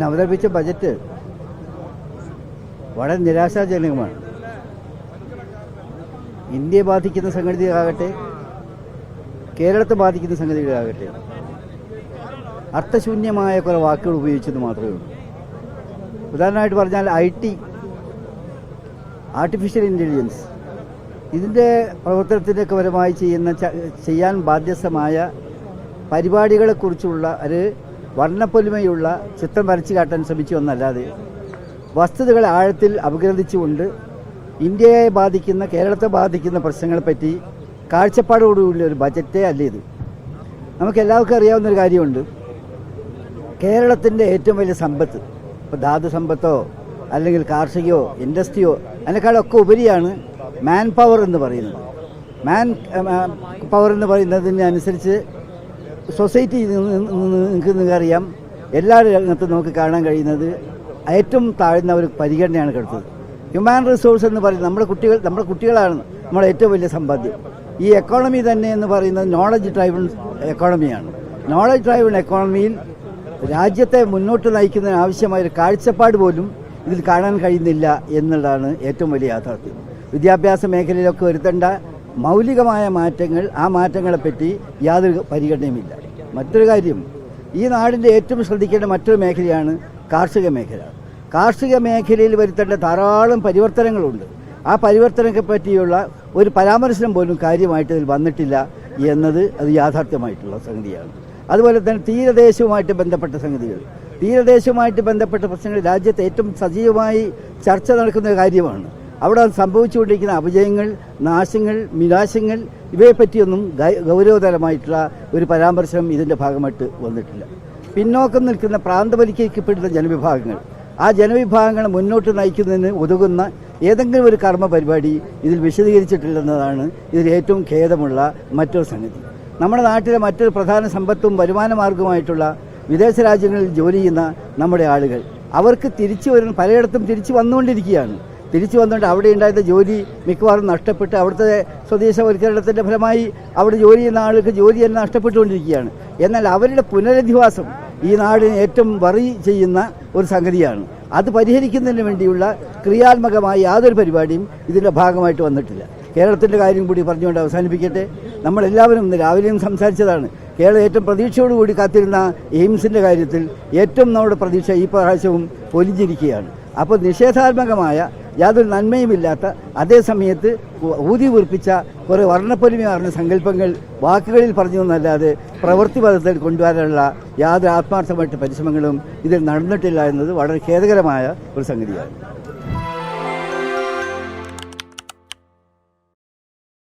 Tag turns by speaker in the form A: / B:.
A: അവതരിപ്പിച്ച ബജറ്റ് വളരെ നിരാശാജനകമാണ്. ഇന്ത്യയെ ബാധിക്കുന്ന സംഗതികളാകട്ടെ, കേരളത്തെ ബാധിക്കുന്ന സംഗതികളാകട്ടെ, അർത്ഥശൂന്യമായ കുറേ വാക്കുകൾ ഉപയോഗിച്ചെന്ന് മാത്രമേ ഉള്ളൂ. ഉദാഹരണമായിട്ട് പറഞ്ഞാൽ IT, ആർട്ടിഫിഷ്യൽ ഇൻ്റലിജൻസ്, ഇതിൻ്റെ പ്രവർത്തനത്തിൻ്റെ പരമായി ചെയ്യാൻ ബാധ്യസ്ഥമായ പരിപാടികളെക്കുറിച്ചുള്ള ഒരു വർണ്ണപ്പൊലിമയുള്ള ചിത്രം വരച്ചു കാട്ടാൻ ശ്രമിച്ചു എന്നല്ലാതെ വസ്തുതകളെ ആഴത്തിൽ അപഗ്രഥിച്ചുകൊണ്ട് ഇന്ത്യയെ ബാധിക്കുന്ന, കേരളത്തെ ബാധിക്കുന്ന പ്രശ്നങ്ങളെപ്പറ്റി കാഴ്ചപ്പാടോടുകൂടിയ ഒരു ബജറ്റേ അല്ല ഇത്. നമുക്കെല്ലാവർക്കും അറിയാവുന്നൊരു കാര്യമുണ്ട്, കേരളത്തിൻ്റെ ഏറ്റവും വലിയ സമ്പത്ത്, ഇപ്പോൾ ധാതു സമ്പത്തോ അല്ലെങ്കിൽ കാർഷികയോ ഇൻഡസ്ട്രിയോ അതിനേക്കാളൊക്കെ ഉപരിയാണ് മാൻ പവർ എന്ന് പറയുന്നത്. മാൻ പവർ എന്ന് പറയുന്നതിനനുസരിച്ച് സൊസൈറ്റി നിങ്ങൾക്കറിയാം, എല്ലാ രംഗത്തും നമുക്ക് കാണാൻ കഴിയുന്നത് ഏറ്റവും താഴ്ന്ന ഒരു പരിഗണനയാണ് കൊടുത്തത്. ഹ്യൂമാൻ റിസോഴ്സ് എന്ന് പറയുന്നത് നമ്മുടെ കുട്ടികളാണ് നമ്മുടെ ഏറ്റവും വലിയ സമ്പാദ്യം. ഈ എക്കോണമി തന്നെ എന്ന് പറയുന്നത് നോളജ് ഡ്രൈവൺ എക്കോണമിയാണ്. നോളജ് ഡ്രൈവൺ എക്കോണമിയിൽ രാജ്യത്തെ മുന്നോട്ട് നയിക്കുന്നതിന് ആവശ്യമായ ഒരു കാഴ്ചപ്പാട് പോലും ഇതിൽ കാണാൻ കഴിയുന്നില്ല എന്നുള്ളതാണ് ഏറ്റവും വലിയ യാഥാർത്ഥ്യം. വിദ്യാഭ്യാസ മേഖലയിലൊക്കെ വരുത്തേണ്ട മൗലികമായ മാറ്റങ്ങൾ, ആ മാറ്റങ്ങളെപ്പറ്റി യാതൊരു പരിഗണനയുമില്ല. മറ്റൊരു കാര്യം, ഈ നാടിൻ്റെ ഏറ്റവും ശ്രദ്ധിക്കേണ്ട മറ്റൊരു മേഖലയാണ് കാർഷിക മേഖല. കാർഷിക മേഖലയിൽ വരുത്തേണ്ട ധാരാളം പരിവർത്തനങ്ങളുണ്ട്. ആ പരിവർത്തനത്തെ പറ്റിയുള്ള ഒരു പരാമർശനം പോലും കാര്യമായിട്ട് ഇതിൽ വന്നിട്ടില്ല എന്നത് അത് യാഥാർത്ഥ്യമായിട്ടുള്ള സംഗതിയാണ്. അതുപോലെ തന്നെ തീരദേശവുമായിട്ട് ബന്ധപ്പെട്ട സംഗതികൾ, തീരദേശവുമായിട്ട് ബന്ധപ്പെട്ട പ്രശ്നങ്ങൾ രാജ്യത്ത് ഏറ്റവും സജീവമായി ചർച്ച നടക്കുന്ന കാര്യമാണ്. അവിടെ സംഭവിച്ചുകൊണ്ടിരിക്കുന്ന അപജയങ്ങൾ, നാശങ്ങൾ, വിനാശങ്ങൾ, ഇവയെപ്പറ്റിയൊന്നും ഗൗരവതരമായിട്ടുള്ള ഒരു പരാമർശനം ഇതിൻ്റെ ഭാഗമായിട്ട് വന്നിട്ടില്ല. പിന്നോക്കം നിൽക്കുന്ന പ്രാന്തവൽക്കരിക്കപ്പെടുന്ന ജനവിഭാഗങ്ങൾ, ആ ജനവിഭാഗങ്ങളെ മുന്നോട്ട് നയിക്കുന്നതിന് ഉതകുന്ന ഏതെങ്കിലും ഒരു കർമ്മ പരിപാടി ഇതിൽ വിശദീകരിച്ചിട്ടില്ലെന്നതാണ് ഇതിൽ ഏറ്റവും ഖേദമുള്ള മറ്റൊരു സംഗതി. നമ്മുടെ നാട്ടിലെ മറ്റൊരു പ്രധാന സമ്പത്തും വരുമാന മാർഗവുമായിട്ടുള്ള വിദേശ രാജ്യങ്ങളിൽ ജോലി ചെയ്യുന്ന നമ്മുടെ ആളുകൾ, അവർക്ക് പലയിടത്തും തിരിച്ചു വന്നുകൊണ്ടിരിക്കുകയാണ്. തിരിച്ചു വന്നുകൊണ്ട് അവിടെ ഉണ്ടായിരുന്ന ജോലി മിക്കവാറും നഷ്ടപ്പെട്ട് അവിടുത്തെ സ്വദേശവൽക്കരണത്തിൻ്റെ ഫലമായി അവിടെ ജോലി ചെയ്യുന്ന ആളുകൾക്ക് ജോലി തന്നെ നഷ്ടപ്പെട്ടുകൊണ്ടിരിക്കുകയാണ്. എന്നാൽ അവരുടെ പുനരധിവാസം ഈ നാടിന് ഏറ്റവും വറി ചെയ്യുന്ന ഒരു സംഗതിയാണ്. അത് പരിഹരിക്കുന്നതിന് വേണ്ടിയുള്ള ക്രിയാത്മകമായ യാതൊരു പരിപാടിയും ഇതിൻ്റെ ഭാഗമായിട്ട് വന്നിട്ടില്ല. കേരളത്തിൻ്റെ കാര്യം കൂടി പറഞ്ഞുകൊണ്ട് അവസാനിപ്പിക്കട്ടെ. നമ്മളെല്ലാവരും ഇന്ന് രാവിലെയും സംസാരിച്ചതാണ്. കേരളം ഏറ്റവും പ്രതീക്ഷയോടുകൂടി കാത്തിരുന്ന എയിംസിൻ്റെ കാര്യത്തിൽ ഏറ്റവും നമ്മുടെ പ്രതീക്ഷ ഈ പ്രാവശ്യവും പൊലിഞ്ഞിരിക്കുകയാണ്. അപ്പോൾ നിഷേധാത്മകമായ യാതൊരു നന്മയുമില്ലാത്ത, അതേ സമയത്ത് ഊതി വീർപ്പിച്ച കുറേ വർണ്ണപ്പൊലിമയാർന്ന സങ്കല്പങ്ങൾ വാക്കുകളിൽ പറഞ്ഞു എന്നല്ലാതെ പ്രവൃത്തിപഥത്തിൽ കൊണ്ടുവരാനുള്ള യാതൊരു ആത്മാർത്ഥമായിട്ട് പരിശ്രമങ്ങളും ഇതിൽ നടന്നിട്ടില്ല എന്നത് വളരെ ഖേദകരമായ ഒരു സംഗതിയാണ്.